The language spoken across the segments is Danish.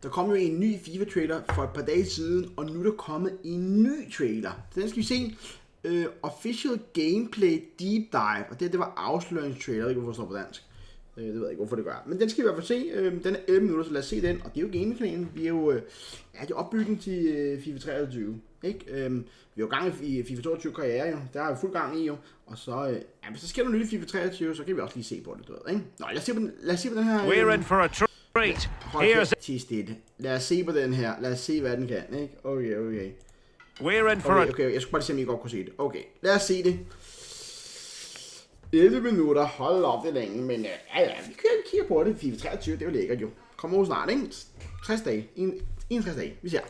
Der kom jo en ny FIFA-trailer for et par dage siden, og nu er der kommet en ny trailer. Den skal vi se. Official Gameplay Deep Dive, og det var afsløringstrailer. Jeg ved ikke, hvorfor det står på dansk. Det ved jeg ikke, hvorfor det gør. Men den skal vi i hvert fald se. Den er 11 minutter, så lad os se den. Og det er jo gamingplanen. Vi er jo det er opbygning til FIFA 23. Ikke? Vi er jo gang i FIFA 22 karriere, jo. Der er vi fuld gang i, jo. Og så, hvis der sker noget nyt i FIFA 23, så kan vi også lige se på det, du ved, ikke? Nå, lad os se på den her. We're in for a treat. Lad os se på den her. Lad os se, hvad den kan, ikke? Okay. We're in for okay, jeg skulle bare lige se, om I godt kunne se det. Okay, lad os se det. 11 minutter, hold op, det er længe, men vi kigger på det. FIFA 23, det er jo lækkert jo. Kommer jo snart, ikke? 60 dage, 61 dage, vi ser.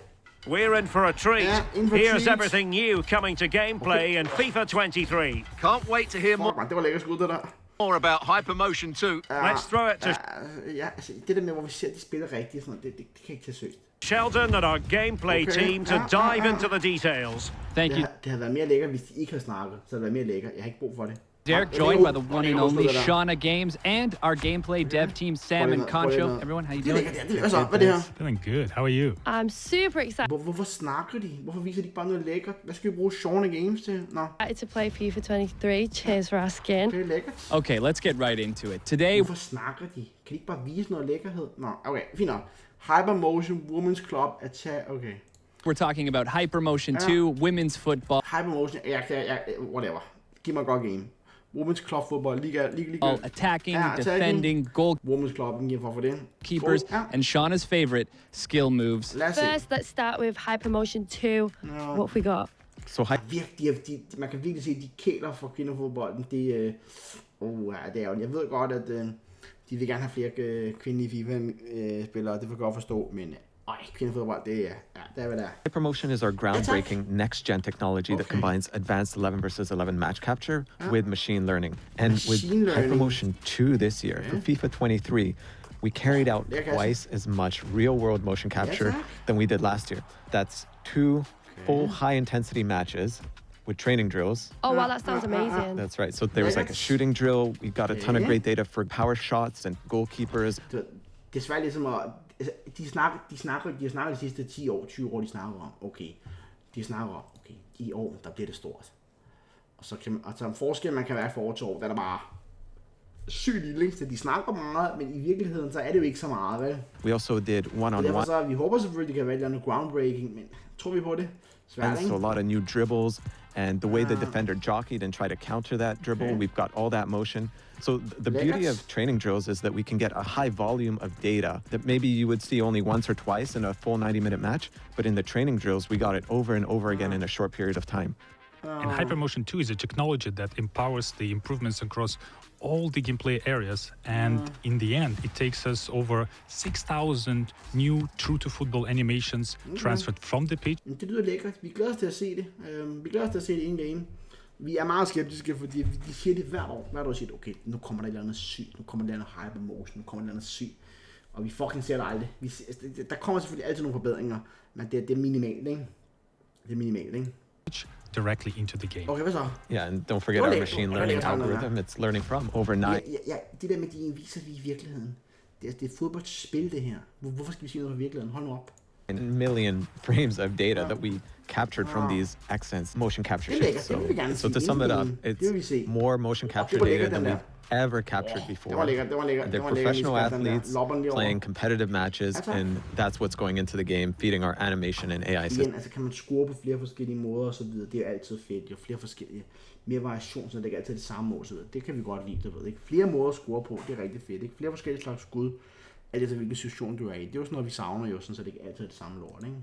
We're in for a treat. Here's everything new coming to gameplay in FIFA 23. Can't wait to hear more. Det var lækkert skud, det der. More about Hypermotion 2. Let's throw it to altså, det der med, hvor vi ser, de spiller rigtigt, sådan noget, det kan ikke tage seriøst. Sheldon and our gameplay team to dive into the details. Thank you. Det havde været mere lækkert, hvis de ikke havde snakket. Så havde det været mere lækkert. Jeg har ikke brug for det. Derek, joined by the one and only Shauna Games and our gameplay dev team, Sam and Concho. Everyone, how you doing? Hvad er det her? Feeling good. How are you? I'm super excited. Hvorfor snakker de? Hvorfor viser de ikke bare noget lækkert? Hvad skal vi bruge Shauna Games til? Nå. To play FIFA 23. Cheers for asking. Det er lækkert. Okay, let's get right into it. Today, hvorfor snakker de? Kan de ikke bare vise noget lækkerhed? Nå, okay, fint nok. Hypermotion, Women's Club, attack, okay. we're talking about Hypermotion 2, women's football. Hypermotion, whatever. Giv mig et godt game. Women's Club football, liga. Attacking, defending, goal. Women's Club, giver for det. Keepers, and Shauna's favorite, skill moves. First, let's start with Hypermotion 2. What have we got? So man kan virkelig se, de kæler for kvindefodbolden. Det er jo. Jeg ved godt, at de vil gerne have flere kvindelige FIFA-spillere, det får jeg godt forstå, men kvindefodbold, det er hvad det er. Hypermotion is our groundbreaking next-gen technology that combines advanced 11 versus 11 match capture with machine learning. And with Hypermotion 2 this year, for FIFA 23, we carried out twice as much real-world motion capture than we did last year. That's 2 full high-intensity matches with training drills. Oh wow, that sounds amazing. That's right. So there was like a shooting drill. We got a ton of great data for power shots and goalkeepers. Det er svært ligesom at... De snakker de sidste 10 år, 20 år, de snakker om, okay, i år, der bliver det stort. Og så en forskel, man kan være for år til år, der er der bare sygt lille, så de snakker meget, men i virkeligheden, så er det jo ikke så meget, vel? We also did one-on-one. Derfor så, vi håber selvfølgelig, det kan være noget groundbreaking, men tror vi på det? Svært, so a lot of new dribbles, and the way the defender jockeyed and tried to counter that dribble, we've got all that motion. So the beauty of training drills is that we can get a high volume of data that maybe you would see only once or twice in a full 90-minute match, but in the training drills, we got it over and over again in a short period of time. And Hypermotion 2 is a technology that empowers the improvements across all the gameplay areas, and in the end, it takes us over 6,000 new true-to-football animations transferred from the pitch. Det lyder lækkert. Vi glæder os til at se det. Vi glæder os til at se det in-game. Vi er meget skeptiske, fordi de siger det hvert år. Hvert år siger det, okay, nu kommer der et eller andet sygt, nu kommer der et eller andet Hypermotion, nu kommer der et eller andet sygt. Og vi fucking ser det aldrig. Der kommer selvfølgelig altid nogle forbedringer, men det er minimalt, ikke? Det er minimalt, ikke? Directly into the game. Okay, hvad så? Yeah, and don't forget our machine learning algorithm. It's learning from overnight. Ja, det der med, de viser vi i virkeligheden. Det er fodboldspil, det her. Hvorfor skal vi sige noget fra virkeligheden? Hold nu op. A million frames of data that we captured from these accents motion capture shifts. So to sum it up, it's more motion capture data than we've ever captured before. They're professional athletes playing competitive matches, and that's what's going into the game, feeding our animation and AI system. Altså kan man score på flere forskellige måder og så videre. Det er altid fedt. Jo flere forskellige, mere variation, så det ikke altid det samme mål, så videre. Det kan vi godt lide, du ved ikke. Flere måder at score på, det er rigtig fedt, ikke? Flere forskellige slags skud. Alt efter hvilken situation du er i. Det er jo sådan noget, vi savner jo, sådan, så det ikke altid er det samme lort, ikke?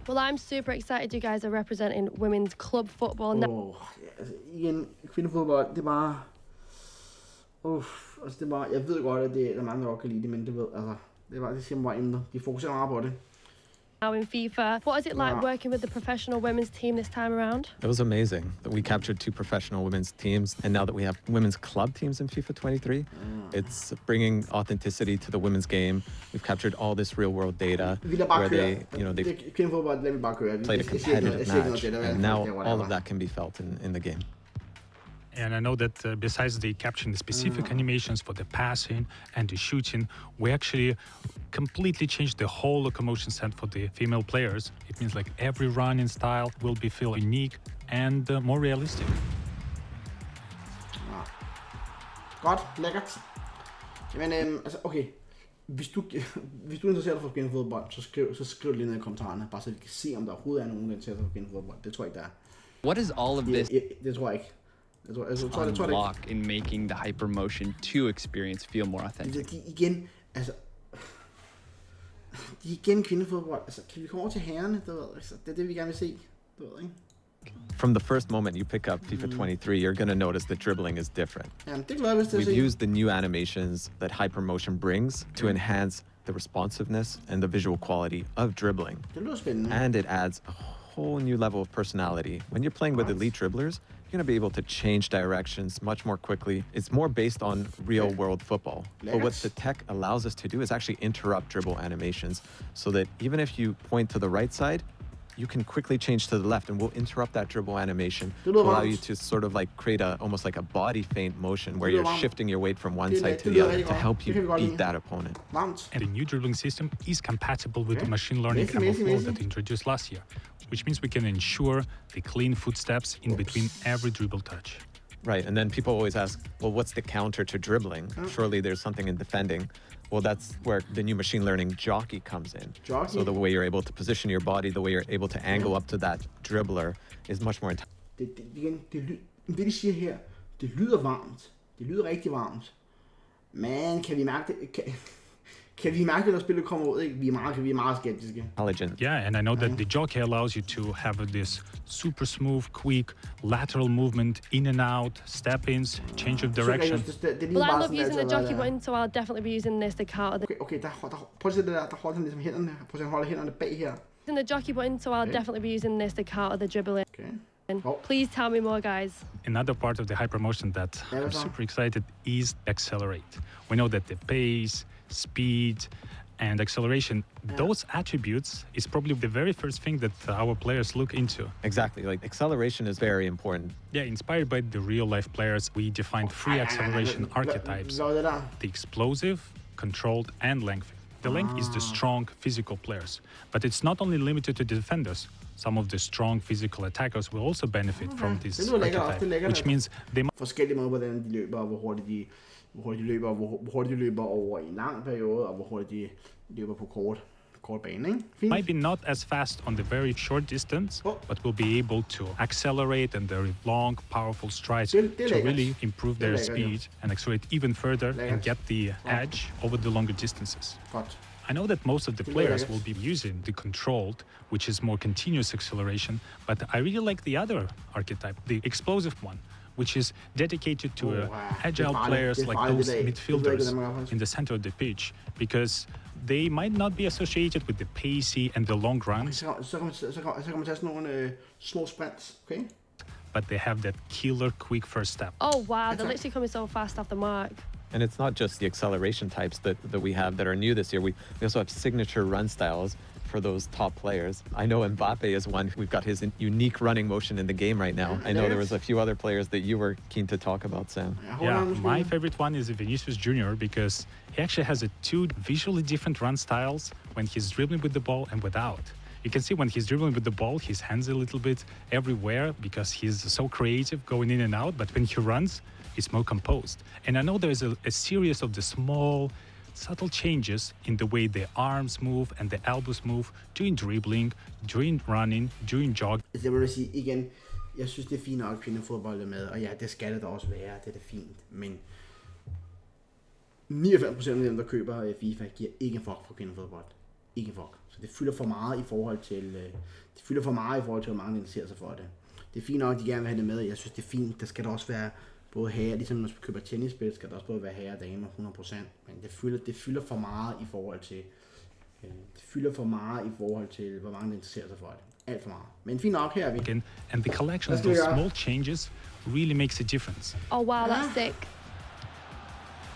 Well, I'm super excited you guys are representing women's club football now. Altså, igen, kvindefodbold, det er bare... altså det er bare... Jeg ved godt, at det er mange, der godt kan lide det, men det ved, altså... Det siger mig bare emnet. De fokuserer meget på det. Now in FIFA, what is it like working with the professional women's team this time around? It was amazing that we captured 2 professional women's teams, and now that we have women's club teams in FIFA 23, it's bringing authenticity to the women's game. We've captured all this real-world data where they played a competitive match, and now all of that can be felt in the game. And I know that besides the capturing the specific animations for the passing and the shooting, we actually completely changed the whole locomotion set for the female players. It means like every running style will be feel unique and more realistic. Godt, lækkert. Men altså, okay. Hvis du interesserer dig for kvindefodbold, så skriv det lige ned i kommentarerne, bare så vi kan se, om der overhovedet er nogen, der interesserer sig for kvindefodbold. Det tror jeg ikke, der er. What is all of this Det tror jeg ikke. unlock in making the Hypermotion 2 experience feel more authentic? De igen kvindefodbold. Altså, kan vi komme over til herrerne? Det er det, vi gerne vil se. Det ved, ikke? From the first moment you pick up FIFA 23, you're going to notice that dribbling is different. We've used the new animations that Hypermotion brings to enhance the responsiveness and the visual quality of dribbling. And it adds a whole new level of personality. When you're playing with elite dribblers, you're going to be able to change directions much more quickly. It's more based on real-world football. But what the tech allows us to do is actually interrupt dribble animations so that even if you point to the right side, you can quickly change to the left and we'll interrupt that dribble animation to allow you to sort of like create almost like a body feint motion where you're shifting your weight from one side to the other to help you beat that opponent. And the new dribbling system is compatible with the machine learning flow that we introduced last year, which means we can ensure the clean footsteps in between every dribble touch. Right, and then people always ask, well, what's the counter to dribbling? Surely there's something in defending. Well, that's where the new machine learning jockey comes in. So the way you're able to position your body, the way you're able to angle up to that dribbler is much more Det de siger her, det lyder varmt. Det lyder rigtig varmt. Men kan vi mærke det? Kan vi mærke, når spillet kommer ud? Ikke? Vi er meget skeptiske. Yeah, and I know that the jockey allows you to have this super smooth, quick, lateral movement, in and out, step-ins, change of direction. Well, I love using the jockey button, so I'll definitely be using this to counter the... Okay, prøv at se det der holder han ligesom hænderne. Prøv at holde hænderne bag her. Using the jockey button, so I'll definitely be using this to counter the dribbling. Please tell me more, guys. Another part of the Hypermotion that I'm super excited is accelerate. We know that the pace, speed, and acceleration, those attributes is probably the very first thing that our players look into. Exactly, like acceleration is very important. Yeah, inspired by the real-life players, we defined 3 acceleration archetypes. The explosive, controlled, and lengthy. The length is the strong physical players, but it's not only limited to defenders. Some of the strong physical attackers will also benefit from this archetype, which means they forskellige måder, hvordan de løber, og hvor hurtigt de løber over en lang periode, og hvor hurtigt de løber på kort bane, ikke? Might be not as fast on the very short distance, but will be able to accelerate and very long, powerful strides to really improve their speed and accelerate even further and get the edge over the longer distances. I know that most of the players will be using the controlled, which is more continuous acceleration, but I really like the other archetype, the explosive one, which is dedicated to agile players like those midfielders in the center of the pitch, because they might not be associated with the pacey and the long runs. Så kan man tage sådan nogle små sprints, okay? But they have that killer quick first step. Oh wow, they're literally coming so fast off the mark. And it's not just the acceleration types that we have that are new this year. We also have signature run styles for those top players. I know Mbappe is one. We've got his unique running motion in the game right now. I know there was a few other players that you were keen to talk about, Sam. Yeah, my favorite one is Vinicius Jr. because he actually has 2 visually different run styles when he's dribbling with the ball and without. You can see when he's dribbling with the ball, his hands a little bit everywhere because he's so creative going in and out. But when he runs, it's more composed. And I know there's a series of the small, subtle changes in the way the arms move and the elbows move during dribbling, during running, during jogging. Jeg vil sige igen, jeg synes det er fint nok at kvindefodbold er med, og ja, det skal det da også være, det er da fint, men 99% af dem, der køber FIFA, giver ikke en fuck for kvindefodbold. Ikke en fuck. Så det fylder for meget i forhold til, hvor mange interesserer sig for det. Det er fint nok, at de gerne vil have det med, jeg synes det er fint, der skal der også være både herrer, ligesom når man køber tennisspil, skal der også både være herrer og damer 100%, men det fylder for meget i forhold til, hvor mange der interesserer sig for det. Alt for meget. Men fint nok, her er vi. And the collection of those small changes really makes a difference. Oh wow, that's sick.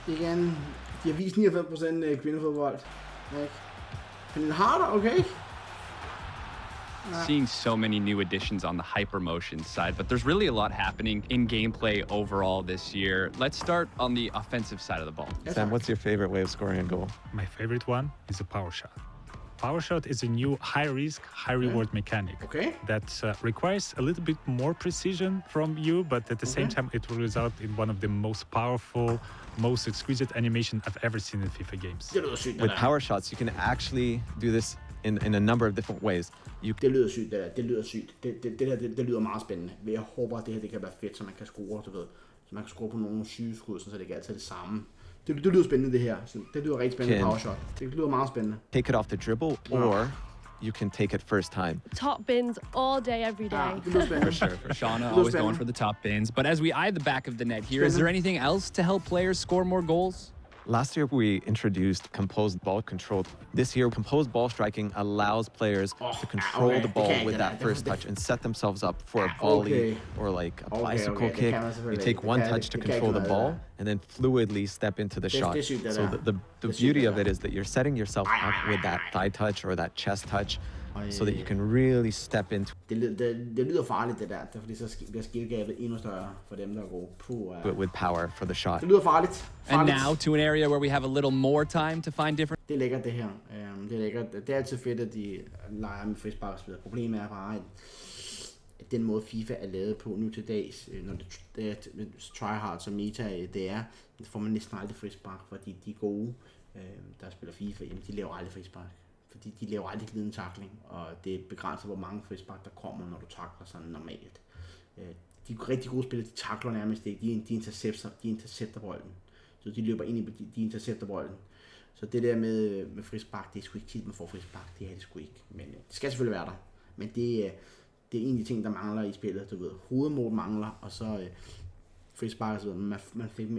Igen, de har vist 99% kvindefodbold. Men harder, okay? seeing so many new additions on the Hypermotion side, but there's really a lot happening in gameplay overall this year. Let's start on the offensive side of the ball. Sam, what's your favorite way of scoring a goal? My favorite one is a power shot. Power shot is a new high-risk, high-reward mechanic that requires a little bit more precision from you, but at the same time, it will result in one of the most powerful, most exquisite animation I've ever seen in FIFA games. With power shots, you can actually do this in a number of different ways. Det lyder sygt, det lyder sygt. Det lyder meget spændende. Jeg håber, at det her det kan være fedt, så man kan score, du ved. Så man kan score på nogle sygeskud, så det ikke altid er det samme. Det lyder spændende, det her. Det lyder rigtig spændende, power shot. Det lyder meget spændende. Take it off the dribble, or you can take it first time. Top bins all day, every day. For sure. For Shauna, always going for the top bins. But as we eye the back of the net here, is there anything else to help players score more goals? Last year, we introduced composed ball control. This year, composed ball striking allows players to control the ball with that first touch and set themselves up for a volley or like a bicycle kick. You take one touch to control the ball and then fluidly step into the shot. So the beauty of it is that you're setting yourself up with that thigh touch or that chest touch so that you can really step into. Det lyder farligt, det der, fordi så bliver skillgabet endnu større for dem, der går på. But with power for the shot. Det lyder farligt. And now to an area where we have a little more time to find different. Det er lækkert, det her. Det er lækkert. Det er altid fedt, at de leger med frisparksspillere. Problemet er bare, at den måde FIFA er lavet på nu til dags, når det er tryhard som meta, det er, får man næsten aldrig frispark, fordi de gode, der spiller FIFA, jamen, de laver aldrig frispark. Fordi de laver aldrig glidende tackling, og det begrænser, hvor mange frispark der kommer, når du tackler sådan normalt. De rigtig gode spillere, de tackler nærmest ikke, de intercepter bolden. Så de løber ind i, de intercepter bolden. Så det der med frispark, det er sgu ikke tit, man får frispark, det er det sgu ikke. Men det skal selvfølgelig være der. Men det er en af de ting, der mangler i spillet, du ved. Hovedmål mangler, og så frispark, så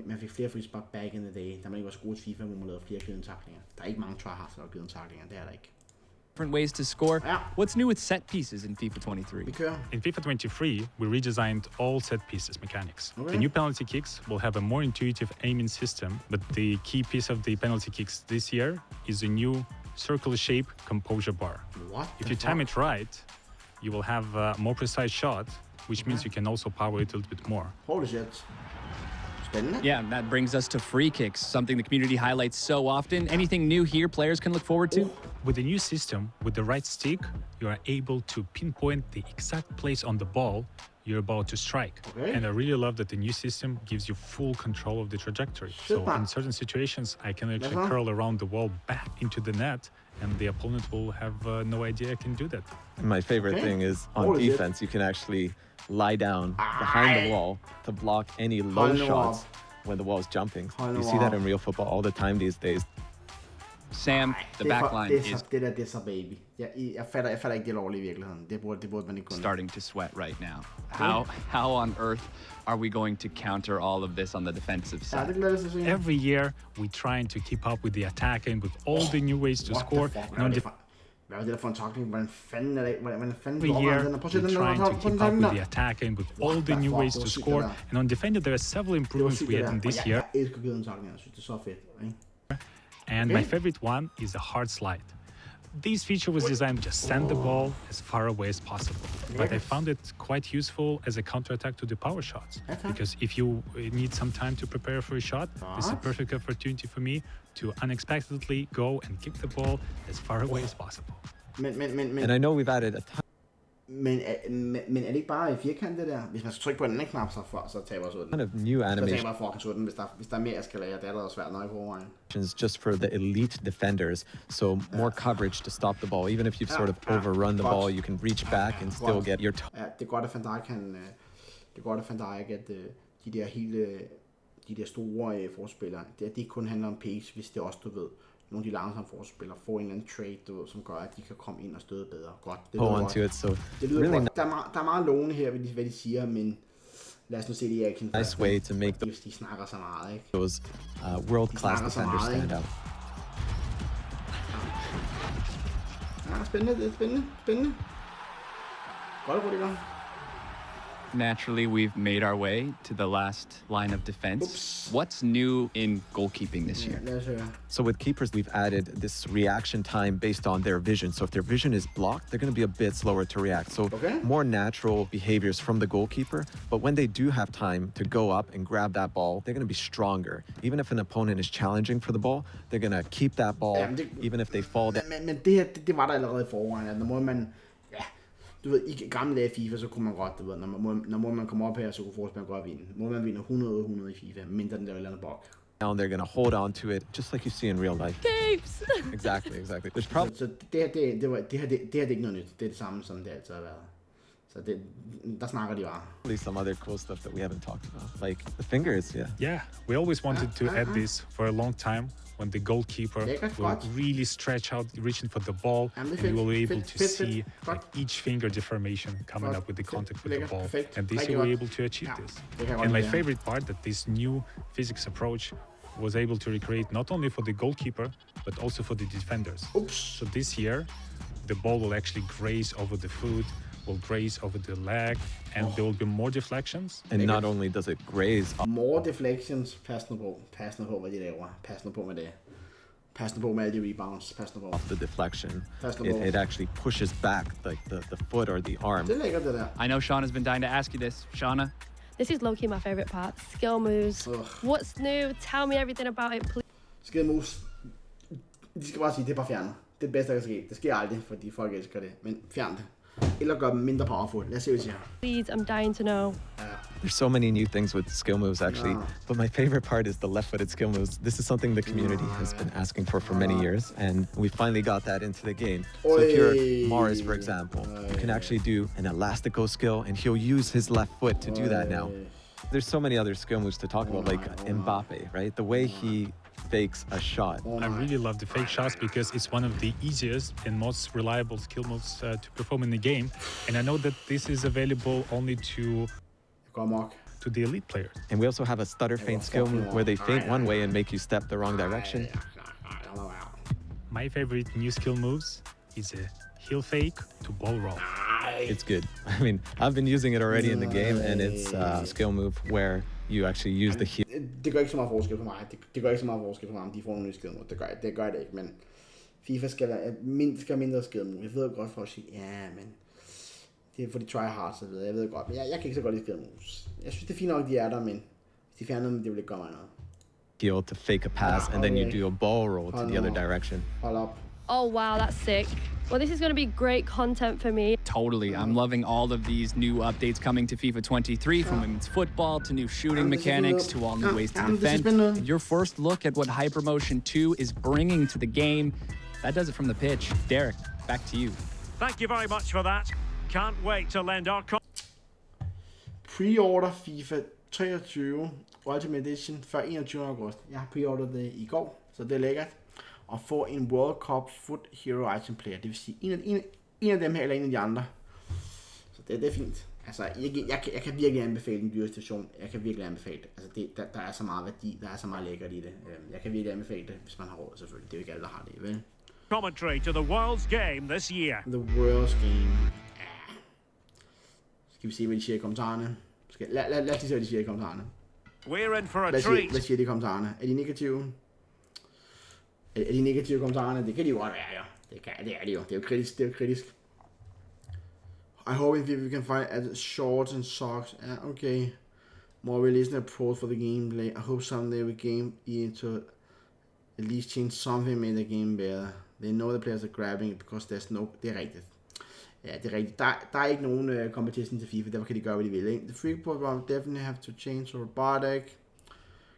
man fik flere frispark back in the day, da man ikke var så god til FIFA, hvor man lavede flere glidende tacklinger. Der er ikke mange tryhards, der har glidende tacklinger, det er der ikke. Different ways to score. What's new with set pieces in FIFA 23? In FIFA 23, we redesigned all set pieces mechanics. The new penalty kicks will have a more intuitive aiming system, but the key piece of the penalty kicks this year is a new circle shape composure bar. If you time it right, you will have a more precise shot, which means you can also power it a little bit more. Holy shit. Yeah, and that brings us to free kicks, something the community highlights so often. Anything new here players can look forward to? With the new system, with the right stick, you are able to pinpoint the exact place on the ball you're about to strike. And I really love that the new system gives you full control of the trajectory. So in certain situations, I can actually curl around the wall back into the net, and the opponent will have no idea I can do that. And my favorite thing is on defense, you can actually lie down behind the wall to block any low shots when the wall is jumping. You see that in real football all the time these days. Sam, the backline is... Det er så baby. Jeg fatter ikke det lovlige i virkeligheden. Det burde man ikke kunne. Starting to sweat right now. How on earth are we going to counter all of this on the defensive side? Every year, we're trying to keep up with the attack and with all the new ways to score. Hvad var det der for en tackling? Hvordan fanden er det? Every year, we're trying to keep up with the attack and with all the new ways to score. And on defender, there are several improvements we had in this year. Jeg elsker glidende tackling. Jeg synes, det er så fedt. And my favorite one is a hard slide. This feature was designed to just send the ball as far away as possible. But I found it quite useful as a counterattack to the power shots. Because if you need some time to prepare for a shot, this is a perfect opportunity for me to unexpectedly go and kick the ball as far away as possible. And I know we've added a ton. Men er det ikke bare firkantet der? Hvis man skal trykke på den anden knap, så taber jeg sådan. Kind of new animation. Så taber jeg fucking sådan, hvis der er mere, jeg skal lære. Det er allerede svært nok i forvejen. Just for the elite defenders, so more coverage to stop the ball. Even if you've sort of overrun the ball, you can reach back and still get your... Ja, det er godt, at Van Dijk kan... Det er godt, at Van Dijk, at de der store forspillere, det ikke kun handler om pace, hvis det også, du ved, nogle af de langsomme forspillere får en eller anden trade, du ved, som gør, at de kan komme ind og støde bedre. Godt. Det lyder godt. Det lyder really godt. Der er meget lovende her, hvad de siger, men lad os nu se det i action. Nice way to make de snakker så meget, ikke? Those world-class defenders stand out. Ja, spændende. Godt, hvor det gør. Naturally, we've made our way to the last line of defense. Oops. What's new in goalkeeping this year? So with keepers, we've added this reaction time based on their vision. So if their vision is blocked, they're going to be a bit slower to react. So more natural behaviors from the goalkeeper. But when they do have time to go up and grab that ball, they're going to be stronger. Even if an opponent is challenging for the ball, they're going to keep that ball, even if they fall down. Men det her, det var der allerede i forvejen. Når må man, ja, du ved, i gamle dage i FIFA, så kunne man godt, du ved, når man kommer op her, så kunne forspilleren godt vinde. Må man vinde 100 i FIFA, mindre den der eller andet bok. Now they're going to hold on to it, just like you see in real life. Games! Exactly. There's probably... Så det her det er ikke noget nyt. Det er det samme, som det altid har været. Så der snakker de bare. Some other cool stuff that we haven't talked about, like the fingers, Yeah, we always wanted to add this for a long time. When the goalkeeper will really stretch out, reaching for the ball, and you will be able to see like, each finger deformation coming up with the contact with the ball. And this year we were able to achieve this. And my favorite part, that this new physics approach was able to recreate not only for the goalkeeper, but also for the defenders. Oops. So this year, the ball will actually graze over the foot, will graze over the leg, and there will be more deflections. And not only does it graze... More deflections. Pas nu på, hvad de laver. Pas nu på med det. Pas nu på med alle de rebounds. Pas nu på. Off the deflection, it actually pushes back like the foot or the arm. Det er lækkert, det der. I know Shauna's been dying to ask you this. Shauna? This is low-key my favorite part. Skill moves. What's new? Tell me everything about it, please. Skill moves. De skal bare sige, det er bare fjernet. Det er det bedste, der kan ske. Det sker aldrig, fordi folk elsker det. Men fjern det. Eller gør dem mindre powerful. Lad os se, hvad de siger. Please, I'm dying to know. There's so many new things with skill moves, actually. But my favorite part is the left-footed skill moves. This is something the community has been asking for many years, and we finally got that into the game. So if you're Morris, for example, you can actually do an elastico skill, and he'll use his left foot to do that now. There's so many other skill moves to talk about, like Mbappe, right? The way he fakes a shot. I really love the fake shots because it's one of the easiest and most reliable skill moves to perform in the game. And I know that this is available only to the elite players. And we also have a stutter feint skill move where they feint one way and make you step the wrong direction. My favorite new skill moves is a heel fake to ball roll. It's good. I mean, I've been using it already in the game, and it's a skill move where you actually use the heel. Det gør ikke så meget forskel for mig. Det gør ikke så meget forskel for mig, om de får nogle nye skill moves. Det gør det ikke, men FIFA skal have mindre skill moves. Jeg ved godt for at sige, ja, men det er for de tryhard, så videre. Jeg ved godt, men jeg kan ikke så godt lide skill moves. Jeg synes, det er fint nok, de er der, men hvis de fjerner dem, det vil ikke gøre mig noget. Heel to fake a pass, and then you do a ball roll to the other direction. Hold op. Oh, wow, that's sick. Well, this is going to be great content for me. Totally. I'm loving all of these new updates coming to FIFA 23, from women's football to new shooting mechanics to all new ways to defend. And your first look at what Hypermotion 2 is bringing to the game. That does it from the pitch. Derek, back to you. Thank you very much for that. Can't wait to lend our... Pre-order FIFA 23 Ultimate Edition før 21. august. Jeg har pre-orderet det i går, så det er lækkert. Og få en World Cup Foot Hero Item Player. Det vil sige en af dem her, eller en af de andre. Så det er fint. Altså, jeg kan virkelig anbefale den dyre station. Jeg kan virkelig anbefale det. Altså, der er så meget værdi, der er så meget lækkert i det. Jeg kan virkelig anbefale det, hvis man har råd, selvfølgelig. Det er jo ikke alle, der har det, vel? Commentary to the world's game this year. The world's game. Ja. Skal vi se, hvad de siger i kommentarerne? Lad os lige se, hvad de siger i kommentarerne. We're in for a treat. Hvad siger de i kommentarerne? Er de negative? Er de negative kommentarerne? Det kan de jo godt være, jo. Det er de jo. Det er jo kritisk. I hope if we can find at shorts and socks. Yeah, okay. More realistic approach for the gameplay. I hope someday we game into at least change something make the game better. They know the players are grabbing it because there's no... Det er rigtigt. Ja, det er rigtigt. Der er ikke nogen competition til FIFA. Derfor kan de gøre, hvad de vil. Ikke? The free program definitely have to change to robotic.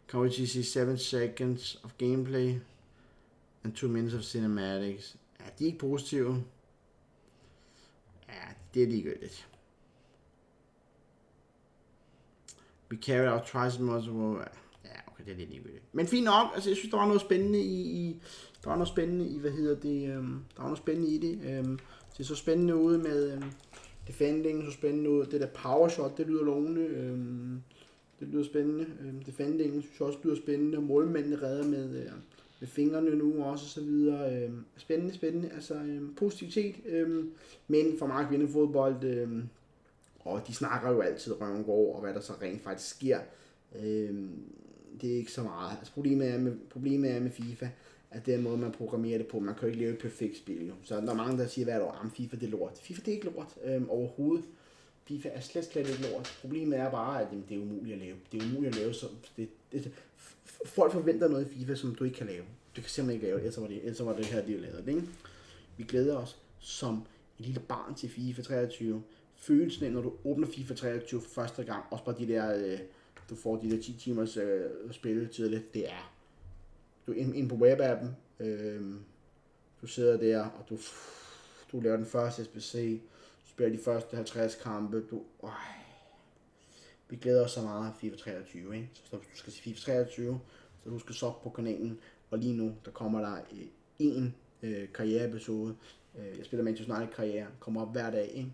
Can we see 7 seconds of gameplay and 2 minutes of cinematics? Ja, de er ikke positive. Ja, det er ligegyldigt. We carried out twice as much. Ja, okay, det er lidt ligegyldigt. Men fint nok. Altså, jeg synes, der var noget spændende i der var noget spændende i, der var noget spændende i det. Det så spændende ud med defending, så spændende ud. Det der power shot, det lyder lovende. Det lyder spændende. Defendingen synes jeg også lyder spændende. Målmændene redder med fingrene nu også, og så videre. Spændende. Altså positivitet. Men for mig kvindefodbold, Og de snakker jo altid røven går, og hvad der så rent faktisk sker. Det er ikke så meget. Altså problemet er med FIFA, at den måde, man programmerer det på, man kan jo ikke lave et perfekt spil. Jo. Så der er mange, der siger hvert år, at FIFA det er lort. FIFA det er ikke lort overhovedet. FIFA er slet ikke lort. Problemet er bare, at det er umuligt at lave. Det er umuligt at lave, så folk forventer noget i FIFA, som du ikke kan lave. Du kan simpelthen ikke lave det, ellers var det her, de har lavet det. Ikke? Vi glæder os som et lille barn til FIFA 23. Følelsen af, når du åbner FIFA 23 første gang, også bare de der, du får de der 10 timers spilletid, det er. Du er inde på webappen, du sidder der, og du laver den første SBC, du spiller de første 50 kampe, vi glæder os så meget FIFA 23, ikke? Så hvis du skal se FIFA 23, så du skal så på kanalen, og lige nu, der kommer der en karriereepisode. Jeg spiller Manchester United karriere, kommer op hver dag, ikke?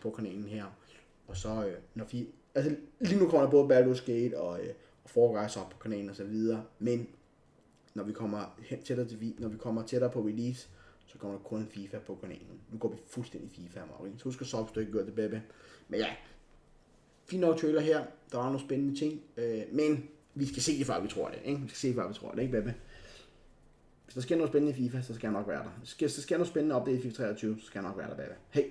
På kanalen her. Og så, lige nu kommer der både Baldur's Gate og Foregræs op på kanalen og så videre, men når vi kommer tættere på release, så kommer der kun FIFA på kanalen. Nu går vi fuldstændig FIFA, Marie. Så husk at sove, hvis du ikke gør det, baby. Men ja, fint nok trailer her. Der er nogle spændende ting, men vi skal se det, før vi tror det, ikke? Vi skal se det, før vi tror det, ikke, baby? Hvis der sker noget spændende i FIFA, så skal jeg nok være der. Hvis der sker noget spændende update i FIFA 23, så skal jeg nok være der, baby. Hey!